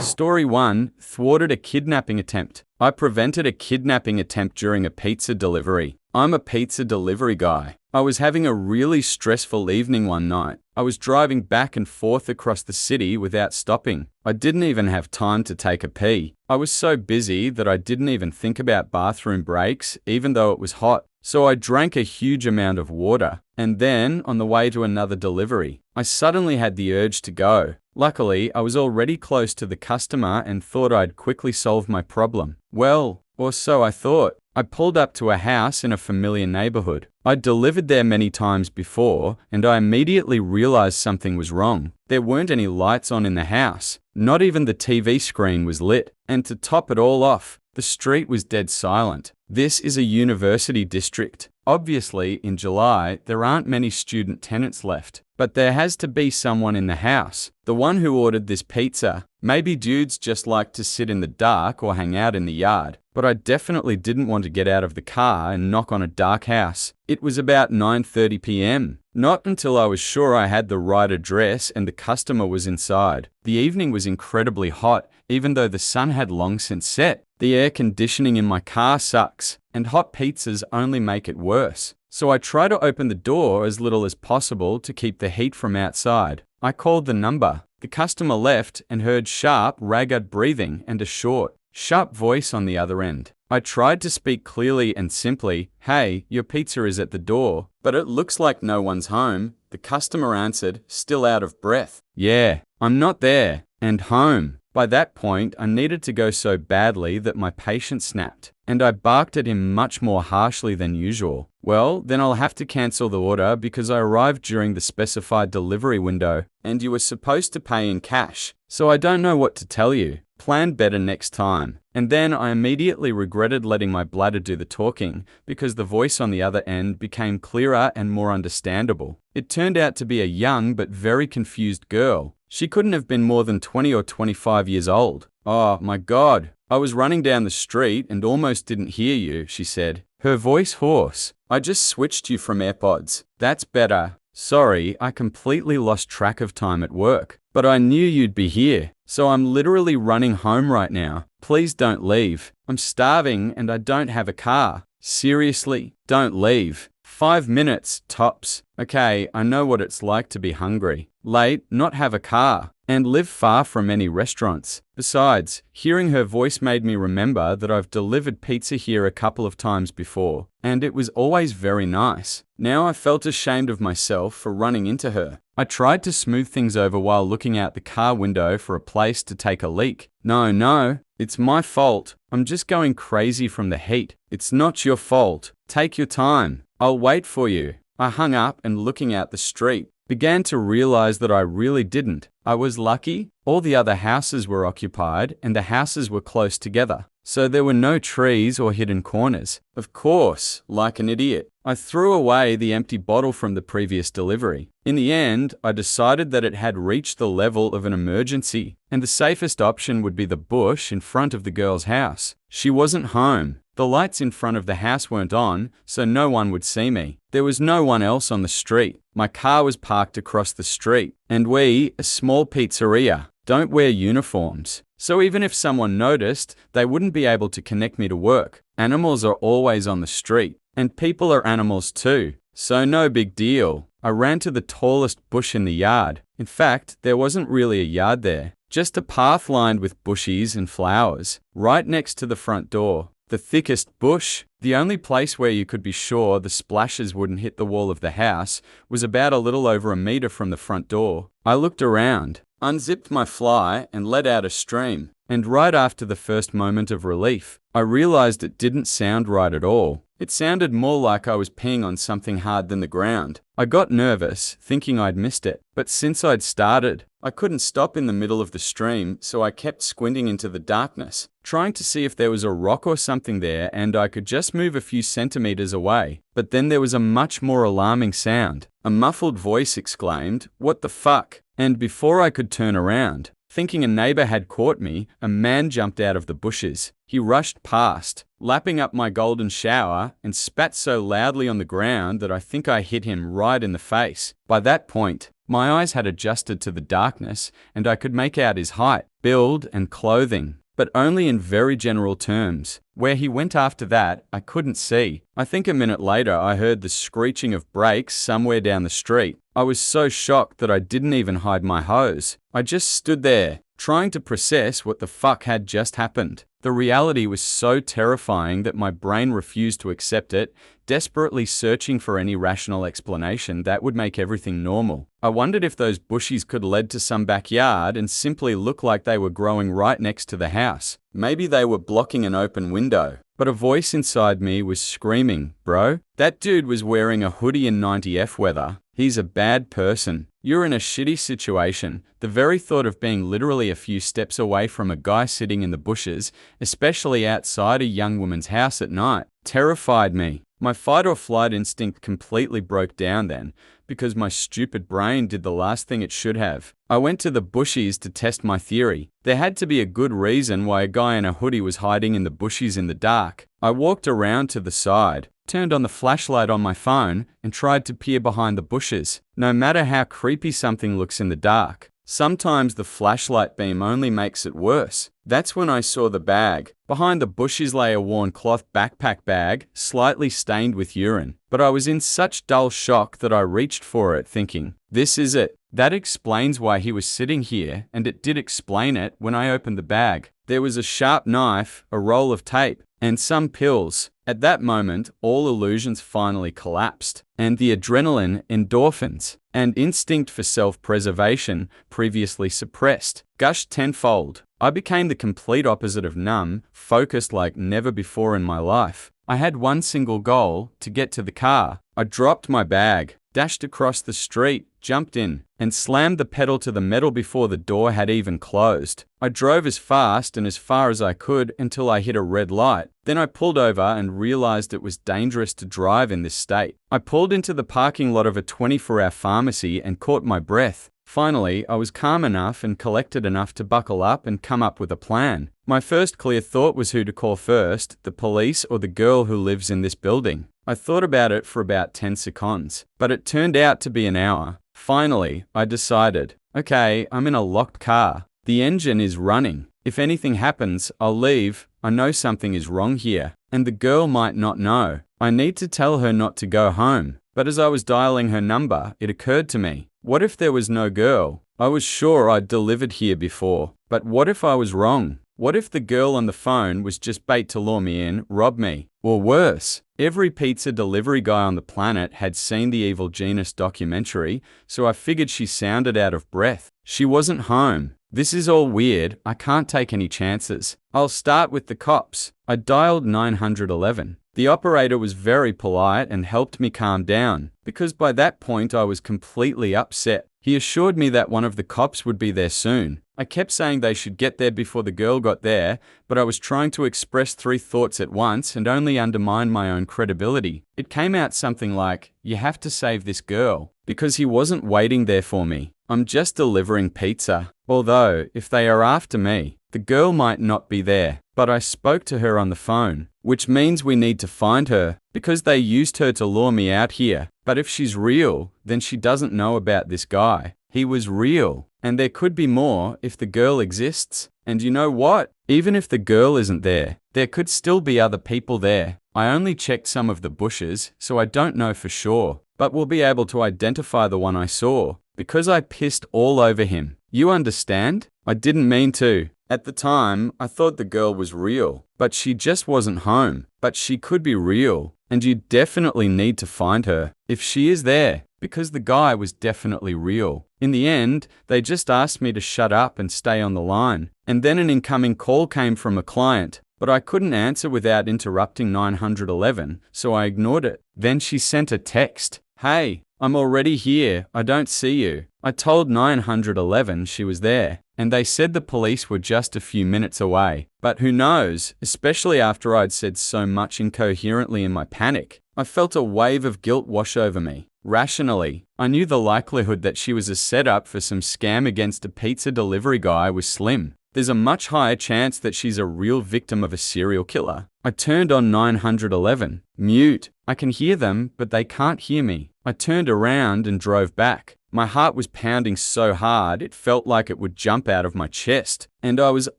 Story 1: Thwarted a kidnapping attempt. I prevented a kidnapping attempt during a pizza delivery. I'm a pizza delivery guy. I was having a really stressful evening one night. I was driving back and forth across the city without stopping. I didn't even have time to take a pee. I was so busy that I didn't even think about bathroom breaks, even though it was hot. So I drank a huge amount of water. And then, on the way to another delivery, I suddenly had the urge to go. Luckily, I was already close to the customer and thought I'd quickly solve my problem. Well, or so I thought. I pulled up to a house in a familiar neighborhood. I'd delivered there many times before, and I immediately realized something was wrong. There weren't any lights on in the house. Not even the TV screen was lit. And to top it all off, the street was dead silent. This is a university district. Obviously, in July, there aren't many student tenants left. But there has to be someone in the house. The one who ordered this pizza. Maybe dudes just like to sit in the dark or hang out in the yard. But I definitely didn't want to get out of the car and knock on a dark house. It was about 9:30 p.m. Not until I was sure I had the right address and the customer was inside. The evening was incredibly hot, even though the sun had long since set. The air conditioning in my car sucks, and hot pizzas only make it worse. So I try to open the door as little as possible to keep the heat from outside. I called the number. The customer left and heard sharp, ragged breathing and a short, sharp voice on the other end. I tried to speak clearly and simply, "Hey, your pizza is at the door," but it looks like no one's home. The customer answered, still out of breath, "Yeah, I'm not there," and home. By that point, I needed to go so badly that my patience snapped, and I barked at him much more harshly than usual. "Well, then I'll have to cancel the order because I arrived during the specified delivery window, and you were supposed to pay in cash, so I don't know what to tell you. Plan better next time." And then I immediately regretted letting my bladder do the talking because the voice on the other end became clearer and more understandable. It turned out to be a young but very confused girl. She couldn't have been more than 20 or 25 years old. "Oh my God, I was running down the street and almost didn't hear you," she said, her voice hoarse. "I just switched you from AirPods." "That's better. Sorry, I completely lost track of time at work. But I knew you'd be here, so I'm literally running home right now. Please don't leave. I'm starving and I don't have a car. Seriously, don't leave. 5 minutes, tops. Okay, I know what it's like to be hungry, late, not have a car, and live far from any restaurants. Besides, hearing her voice made me remember that I've delivered pizza here a couple of times before, and it was always very nice. Now I felt ashamed of myself for running into her. I tried to smooth things over while looking out the car window for a place to take a leak. No, it's my fault. I'm just going crazy from the heat. It's not your fault. Take your time. I'll wait for you. I hung up and looking out the street, began to realize that I really didn't. I was lucky. All the other houses were occupied and the houses were close together. So there were no trees or hidden corners. Of course, like an idiot, I threw away the empty bottle from the previous delivery. In the end, I decided that it had reached the level of an emergency, and the safest option would be the bush in front of the girl's house. She wasn't home. The lights in front of the house weren't on, so no one would see me. There was no one else on the street. My car was parked across the street, and we, a small pizzeria, don't wear uniforms. So even if someone noticed, they wouldn't be able to connect me to work. Animals are always on the street, and people are animals too, so no big deal. I ran to the tallest bush in the yard. In fact, there wasn't really a yard there, just a path lined with bushes and flowers, right next to the front door. The thickest bush, the only place where you could be sure the splashes wouldn't hit the wall of the house, was about a little over a meter from the front door. I looked around, unzipped my fly, and let out a stream. And right after the first moment of relief, I realized it didn't sound right at all. It sounded more like I was peeing on something hard than the ground. I got nervous, thinking I'd missed it. But since I'd started, I couldn't stop in the middle of the stream, so I kept squinting into the darkness, trying to see if there was a rock or something there and I could just move a few centimeters away. But then there was a much more alarming sound. A muffled voice exclaimed, "What the fuck?" And before I could turn around, thinking a neighbor had caught me, a man jumped out of the bushes. He rushed past, lapping up my golden shower, and spat so loudly on the ground that I think I hit him right in the face. By that point, My eyes had adjusted to the darkness, and I could make out his height, build, and clothing, but only in very general terms. Where he went after that, I couldn't see. I think a minute later I heard the screeching of brakes somewhere down the street. I was so shocked that I didn't even hide my hose. I just stood there, trying to process what the fuck had just happened. The reality was so terrifying that my brain refused to accept it, desperately searching for any rational explanation that would make everything normal. I wondered if those bushes could lead to some backyard and simply look like they were growing right next to the house. Maybe they were blocking an open window. But a voice inside me was screaming, "Bro, that dude was wearing a hoodie in 90F weather. He's a bad person. You're in a shitty situation." The very thought of being literally a few steps away from a guy sitting in the bushes, especially outside a young woman's house at night, terrified me. My fight or flight instinct completely broke down then, because my stupid brain did the last thing it should have. I went to the bushes to test my theory. There had to be a good reason why a guy in a hoodie was hiding in the bushes in the dark. I walked around to the side, turned on the flashlight on my phone, and tried to peer behind the bushes. No matter how creepy something looks in the dark, sometimes the flashlight beam only makes it worse. That's when I saw the bag. Behind the bushes lay a worn cloth backpack bag, slightly stained with urine. But I was in such dull shock that I reached for it thinking, this is it. That explains why he was sitting here, and it did explain it when I opened the bag. There was a sharp knife, a roll of tape, and some pills. At that moment, all illusions finally collapsed, and the adrenaline, endorphins, and instinct for self-preservation, previously suppressed, gushed tenfold. I became the complete opposite of numb, focused like never before in my life. I had one single goal, to get to the car. I dropped my bag, dashed across the street, jumped in, and slammed the pedal to the metal before the door had even closed. I drove as fast and as far as I could until I hit a red light. Then I pulled over and realized it was dangerous to drive in this state. I pulled into the parking lot of a 24-hour pharmacy and caught my breath. Finally, I was calm enough and collected enough to buckle up and come up with a plan. My first clear thought was who to call first, the police or the girl who lives in this building. I thought about it for about 10 seconds, but it turned out to be an hour. Finally, I decided, okay, I'm in a locked car. The engine is running. If anything happens, I'll leave. I know something is wrong here, and the girl might not know. I need to tell her not to go home. But as I was dialing her number, it occurred to me, what if there was no girl? I was sure I'd delivered here before, but what if I was wrong? What if the girl on the phone was just bait to lure me in, rob me? Or worse, every pizza delivery guy on the planet had seen the Evil Genius documentary, so I figured she sounded out of breath. She wasn't home. This is all weird. I can't take any chances. I'll start with the cops. I dialed 911. The operator was very polite and helped me calm down, because by that point I was completely upset. He assured me that one of the cops would be there soon. I kept saying they should get there before the girl got there, but I was trying to express 3 thoughts at once and only undermine my own credibility. It came out something like, you have to save this girl, because he wasn't waiting there for me. I'm just delivering pizza. Although, if they are after me, the girl might not be there. But I spoke to her on the phone, which means we need to find her, because they used her to lure me out here. But if she's real, then she doesn't know about this guy. He was real, and there could be more if the girl exists. And you know what? Even if the girl isn't there, there could still be other people there. I only checked some of the bushes, so I don't know for sure, but we'll be able to identify the one I saw, because I pissed all over him. You understand? I didn't mean to. At the time, I thought the girl was real, but she just wasn't home. But she could be real, and you definitely need to find her, if she is there, because the guy was definitely real. In the end, they just asked me to shut up and stay on the line, and then an incoming call came from a client, but I couldn't answer without interrupting 911, so I ignored it. Then she sent a text. Hey, I'm already here, I don't see you. I told 911 she was there, and they said the police were just a few minutes away. But who knows, especially after I'd said so much incoherently in my panic. I felt a wave of guilt wash over me. Rationally, I knew the likelihood that she was a setup for some scam against a pizza delivery guy was slim. There's a much higher chance that she's a real victim of a serial killer. I turned on 911. Mute. I can hear them, but they can't hear me. I turned around and drove back. My heart was pounding so hard it felt like it would jump out of my chest, and I was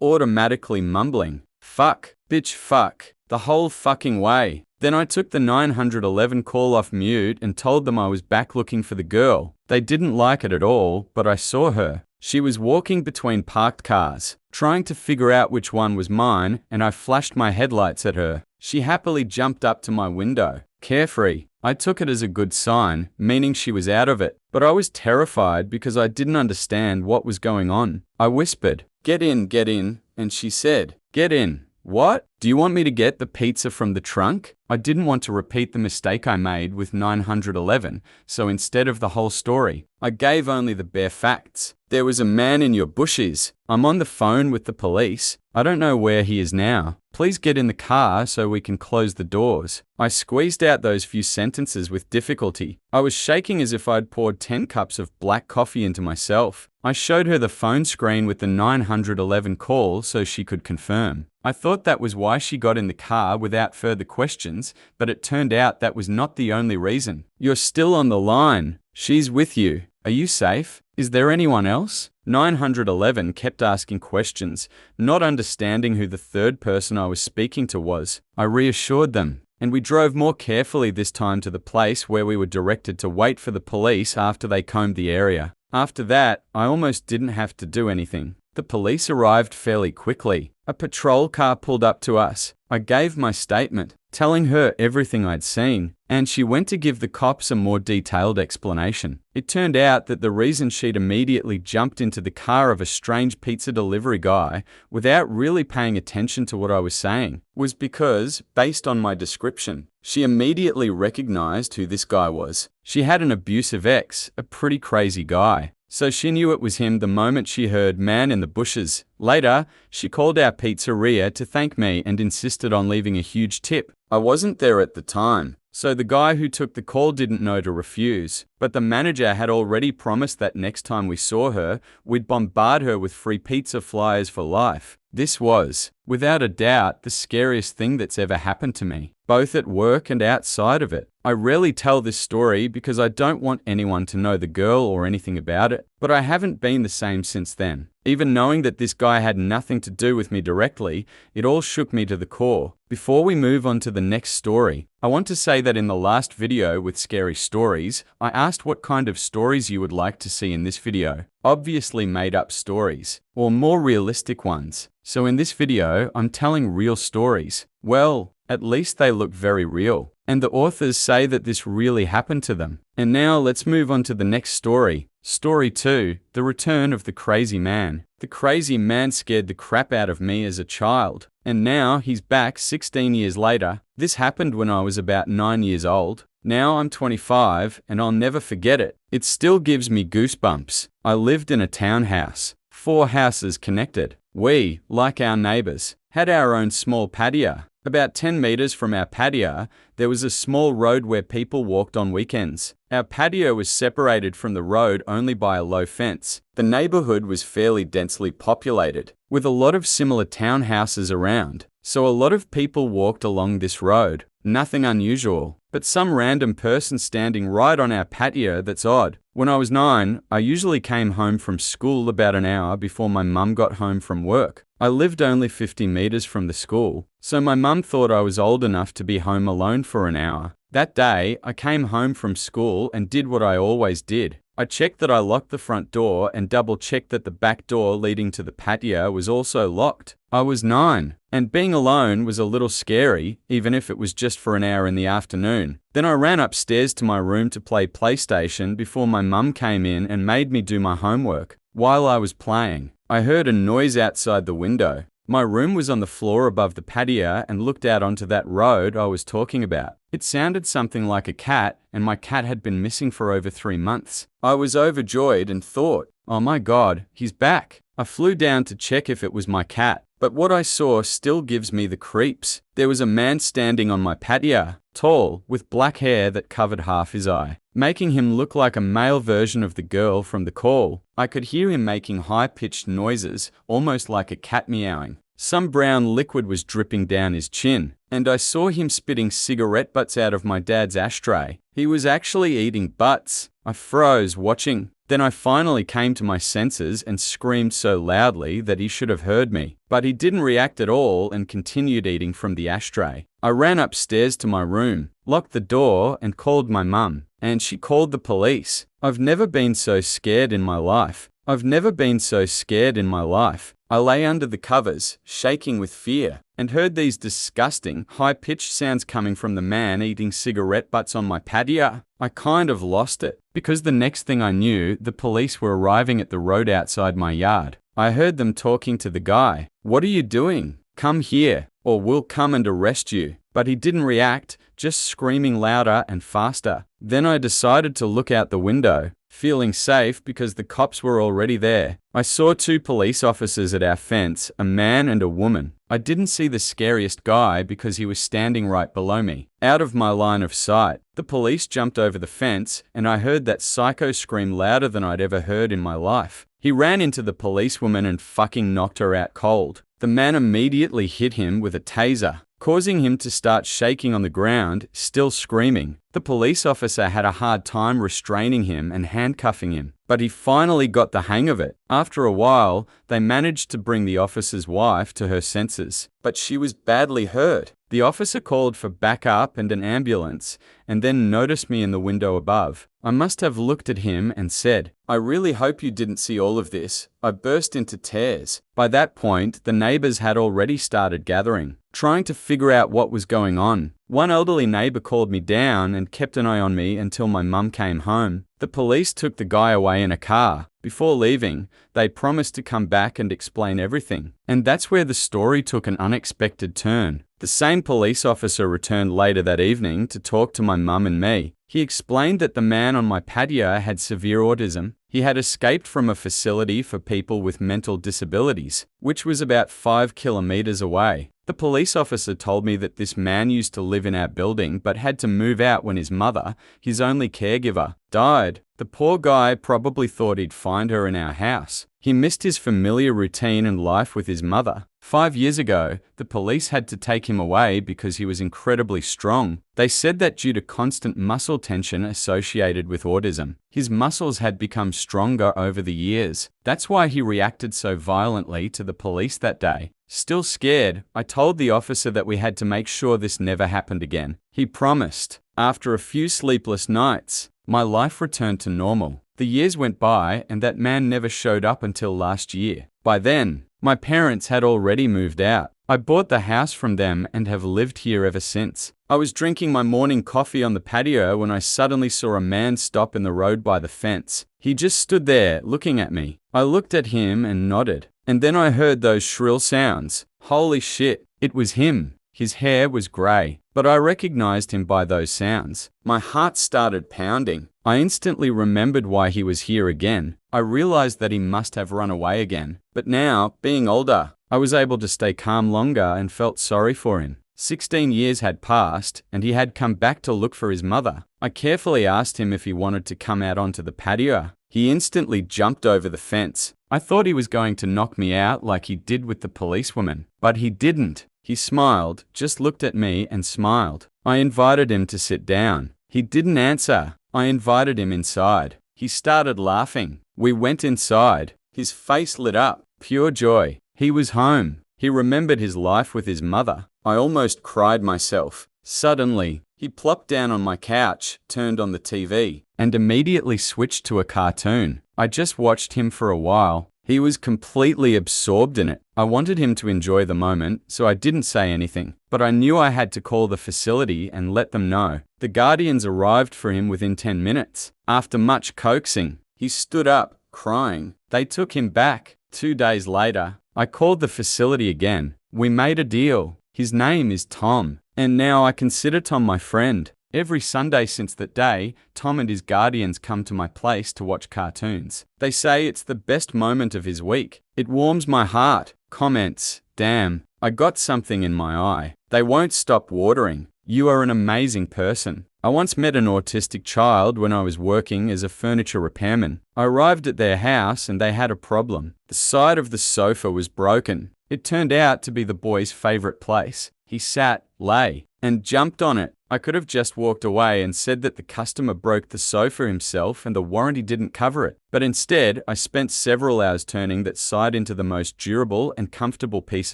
automatically mumbling, "Fuck, bitch, fuck," the whole fucking way. Then I took the 911 call off mute and told them I was back looking for the girl. They didn't like it at all, but I saw her. She was walking between parked cars, trying to figure out which one was mine, and I flashed my headlights at her. She happily jumped up to my window, carefree. I took it as a good sign, meaning she was out of it, but I was terrified because I didn't understand what was going on. I whispered, get in," and she said, "Get in." "What? Do you want me to get the pizza from the trunk?" I didn't want to repeat the mistake I made with 911, so instead of the whole story, I gave only the bare facts. "There was a man in your bushes. I'm on the phone with the police. I don't know where he is now. Please get in the car so we can close the doors." I squeezed out those few sentences with difficulty. I was shaking as if I'd poured 10 cups of black coffee into myself. I showed her the phone screen with the 911 call so she could confirm. I thought that was why she got in the car without further questions, but it turned out that was not the only reason. "You're still on the line. She's with you. Are you safe? Is there anyone else?" 911 kept asking questions, not understanding who the third person I was speaking to was. I reassured them, and we drove more carefully this time to the place where we were directed to wait for the police after they combed the area. After that, I almost didn't have to do anything. The police arrived fairly quickly. A patrol car pulled up to us. I gave my statement, telling her everything I'd seen, and she went to give the cops a more detailed explanation. It turned out that the reason she'd immediately jumped into the car of a strange pizza delivery guy without really paying attention to what I was saying was because, based on my description, she immediately recognized who this guy was. She had an abusive ex, a pretty crazy guy. So she knew it was him the moment she heard "man in the bushes." Later, she called our pizzeria to thank me and insisted on leaving a huge tip. I wasn't there at the time, so the guy who took the call didn't know to refuse. But the manager had already promised that next time we saw her, we'd bombard her with free pizza flyers for life. This was, without a doubt, the scariest thing that's ever happened to me, both at work and outside of it. I rarely tell this story because I don't want anyone to know the girl or anything about it, but I haven't been the same since then. Even knowing that this guy had nothing to do with me directly, it all shook me to the core. Before we move on to the next story, I want to say that in the last video with scary stories, I asked what kind of stories you would like to see in this video. Obviously made up stories, or more realistic ones. So in this video, I'm telling real stories. Well, at least they look very real. And the authors say that this really happened to them. And now let's move on to the next story. Story 2, The Return of the Crazy Man. The crazy man scared the crap out of me as a child. And now he's back 16 years later. This happened when I was about 9 years old. Now I'm 25 and I'll never forget it. It still gives me goosebumps. I lived in a townhouse, 4 houses connected. We, like our neighbors, had our own small patio. About 10 meters from our patio, there was a small road where people walked on weekends. Our patio was separated from the road only by a low fence. The neighborhood was fairly densely populated, with a lot of similar townhouses around, so a lot of people walked along this road. Nothing unusual, but some random person standing right on our patio that's odd. When I was 9, I usually came home from school about an hour before my mum got home from work. I lived only 50 meters from the school, so my mum thought I was old enough to be home alone for an hour. That day, I came home from school and did what I always did. I checked that I locked the front door and double-checked that the back door leading to the patio was also locked. I was 9, and being alone was a little scary, even if it was just for an hour in the afternoon. Then I ran upstairs to my room to play PlayStation before my mum came in and made me do my homework. While I was playing, I heard a noise outside the window. My room was on the floor above the patio and looked out onto that road I was talking about. It sounded something like a cat, and my cat had been missing for over 3 months. I was overjoyed and thought, "Oh my God, he's back." I flew down to check if it was my cat, but what I saw still gives me the creeps. There was a man standing on my patio, tall, with black hair that covered half his eye, making him look like a male version of the girl from the call. I could hear him making high-pitched noises, almost like a cat meowing. Some brown liquid was dripping down his chin, and I saw him spitting cigarette butts out of my dad's ashtray. He was actually eating butts. I froze watching. Then I finally came to my senses and screamed so loudly that he should have heard me. But he didn't react at all and continued eating from the ashtray. I ran upstairs to my room, locked the door, and called my mum. And she called the police. I've never been so scared in my life. I've never been so scared in my life. I lay under the covers, shaking with fear, and heard these disgusting, high-pitched sounds coming from the man eating cigarette butts on my patio. I kind of lost it, because the next thing I knew, the police were arriving at the road outside my yard. I heard them talking to the guy. "What are you doing? Come here, or we'll come and arrest you." But he didn't react, just screaming louder and faster. Then I decided to look out the window, feeling safe because the cops were already there. I saw two police officers at our fence, a man and a woman. I didn't see the scariest guy because he was standing right below me, out of my line of sight. The police jumped over the fence, and I heard that psycho scream louder than I'd ever heard in my life. He ran into the policewoman and fucking knocked her out cold. The man immediately hit him with a taser, causing him to start shaking on the ground, still screaming. The police officer had a hard time restraining him and handcuffing him, but he finally got the hang of it. After a while, they managed to bring the officer's wife to her senses, but she was badly hurt. The officer called for backup and an ambulance, and then noticed me in the window above. I must have looked at him and said, "I really hope you didn't see all of this." I burst into tears. By that point, the neighbors had already started gathering, trying to figure out what was going on. One elderly neighbor called me down and kept an eye on me until my mum came home. The police took the guy away in a car. Before leaving, they promised to come back and explain everything. And that's where the story took an unexpected turn. The same police officer returned later that evening to talk to my mum and me. He explained that the man on my patio had severe autism. He had escaped from a facility for people with mental disabilities, which was about 5 kilometers away. The police officer told me that this man used to live in our building but had to move out when his mother, his only caregiver, died. The poor guy probably thought he'd find her in our house. He missed his familiar routine and life with his mother. 5 years ago, the police had to take him away because he was incredibly strong. They said that due to constant muscle tension associated with autism, his muscles had become stronger over the years. That's why he reacted so violently to the police that day. Still scared, I told the officer that we had to make sure this never happened again. He promised. After a few sleepless nights, my life returned to normal. The years went by and that man never showed up until last year. By then, my parents had already moved out. I bought the house from them and have lived here ever since. I was drinking my morning coffee on the patio when I suddenly saw a man stop in the road by the fence. He just stood there looking at me. I looked at him and nodded. And then I heard those shrill sounds. Holy shit, it was him. His hair was grey, but I recognized him by those sounds. My heart started pounding. I instantly remembered why he was here again. I realized that he must have run away again. But now, being older, I was able to stay calm longer and felt sorry for him. 16 years had passed, and he had come back to look for his mother. I carefully asked him if he wanted to come out onto the patio. He instantly jumped over the fence. I thought he was going to knock me out like he did with the policewoman, but he didn't. He smiled, just looked at me and smiled. I invited him to sit down. He didn't answer. I invited him inside. He started laughing. We went inside. His face lit up. Pure joy. He was home. He remembered his life with his mother. I almost cried myself. Suddenly, he plopped down on my couch, turned on the TV, and immediately switched to a cartoon. I just watched him for a while. He was completely absorbed in it. I wanted him to enjoy the moment, so I didn't say anything. But I knew I had to call the facility and let them know. The guardians arrived for him within 10 minutes. After much coaxing, he stood up, crying. They took him back. 2 days later, I called the facility again. We made a deal. His name is Tom, and now I consider Tom my friend. Every Sunday since that day, Tom and his guardians come to my place to watch cartoons. They say it's the best moment of his week. It warms my heart. Comments, "Damn, I got something in my eye." They won't stop watering. "You are an amazing person." I once met an autistic child when I was working as a furniture repairman. I arrived at their house and they had a problem. The side of the sofa was broken. It turned out to be the boy's favorite place. He sat, lay, and jumped on it. I could have just walked away and said that the customer broke the sofa himself and the warranty didn't cover it. But instead, I spent several hours turning that side into the most durable and comfortable piece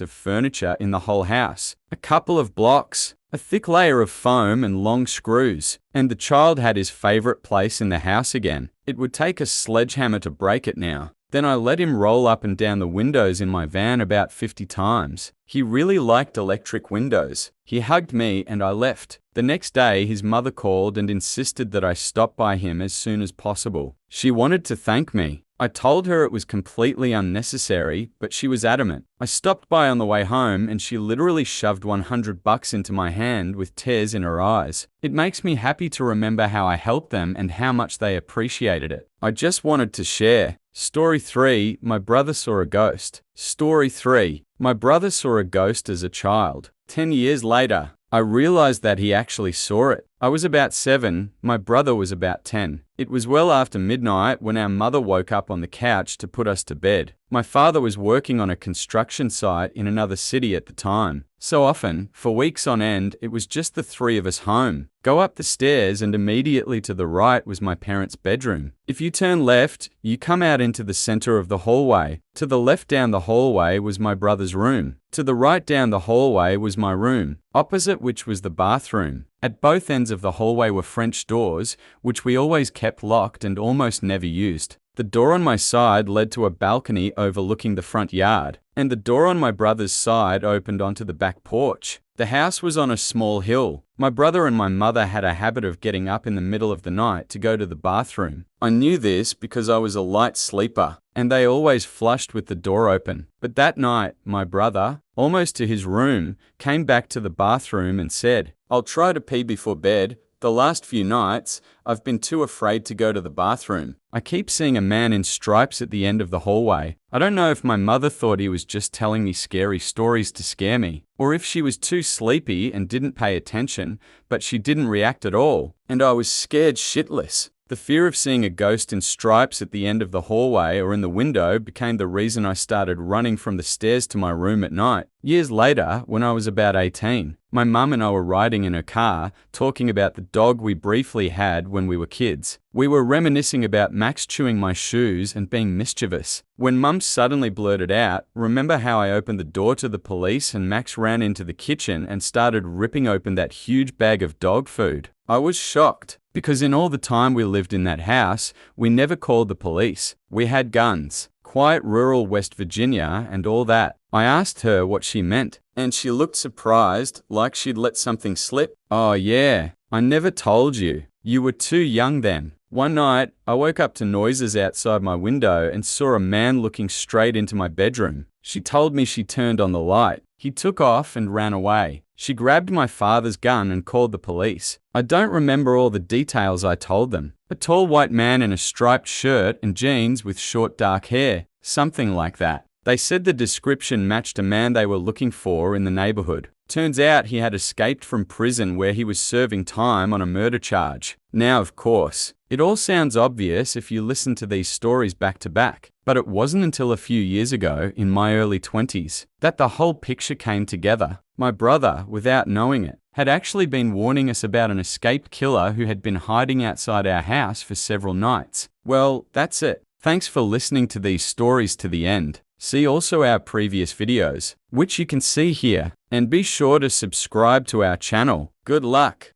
of furniture in the whole house. A couple of blocks, a thick layer of foam and long screws, and the child had his favorite place in the house again. It would take a sledgehammer to break it now. Then I let him roll up and down the windows in my van about 50 times. He really liked electric windows. He hugged me and I left. The next day, his mother called and insisted that I stop by him as soon as possible. She wanted to thank me. I told her it was completely unnecessary, but she was adamant. I stopped by on the way home and she literally shoved $100 into my hand with tears in her eyes. It makes me happy to remember how I helped them and how much they appreciated it. I just wanted to share. Story 3, my brother saw a ghost. Story 3, my brother saw a ghost as a child. 10 years later, I realized that he actually saw it. I was about 7, my brother was about 10. It was well after midnight when our mother woke up on the couch to put us to bed. My father was working on a construction site in another city at the time. So often, for weeks on end, it was just the three of us home. Go up the stairs and immediately to the right was my parents' bedroom. If you turn left, you come out into the center of the hallway. To the left down the hallway was my brother's room. To the right down the hallway was my room, opposite which was the bathroom. At both ends of the hallway were French doors, which we always kept locked and almost never used. The door on my side led to a balcony overlooking the front yard, and the door on my brother's side opened onto the back porch. The house was on a small hill. My brother and my mother had a habit of getting up in the middle of the night to go to the bathroom. I knew this because I was a light sleeper, and they always flushed with the door open. But that night, my brother, almost to his room, came back to the bathroom and said, "I'll try to pee before bed. The last few nights, I've been too afraid to go to the bathroom." I keep seeing a man in stripes at the end of the hallway. I don't know if my mother thought he was just telling me scary stories to scare me, or if she was too sleepy and didn't pay attention, but she didn't react at all, and I was scared shitless. The fear of seeing a ghost in stripes at the end of the hallway or in the window became the reason I started running from the stairs to my room at night. Years later, when I was about 18, my mum and I were riding in her car, talking about the dog we briefly had when we were kids. We were reminiscing about Max chewing my shoes and being mischievous. When Mum suddenly blurted out, "Remember how I opened the door to the police and Max ran into the kitchen and started ripping open that huge bag of dog food?" I was shocked, because in all the time we lived in that house, we never called the police. We had guns, quiet rural West Virginia and all that. I asked her what she meant, and she looked surprised, like she'd let something slip. "Oh yeah, I never told you. You were too young then." One night, I woke up to noises outside my window and saw a man looking straight into my bedroom. She told me she turned on the light. He took off and ran away. She grabbed my father's gun and called the police. I don't remember all the details I told them. A tall white man in a striped shirt and jeans with short dark hair, something like that. They said the description matched a man they were looking for in the neighborhood. Turns out he had escaped from prison where he was serving time on a murder charge. Now, of course, it all sounds obvious if you listen to these stories back to back, but it wasn't until a few years ago, in my early 20s, that the whole picture came together. My brother, without knowing it, had actually been warning us about an escaped killer who had been hiding outside our house for several nights. Well, that's it. Thanks for listening to these stories to the end. See also our previous videos, which you can see here, and be sure to subscribe to our channel. Good luck!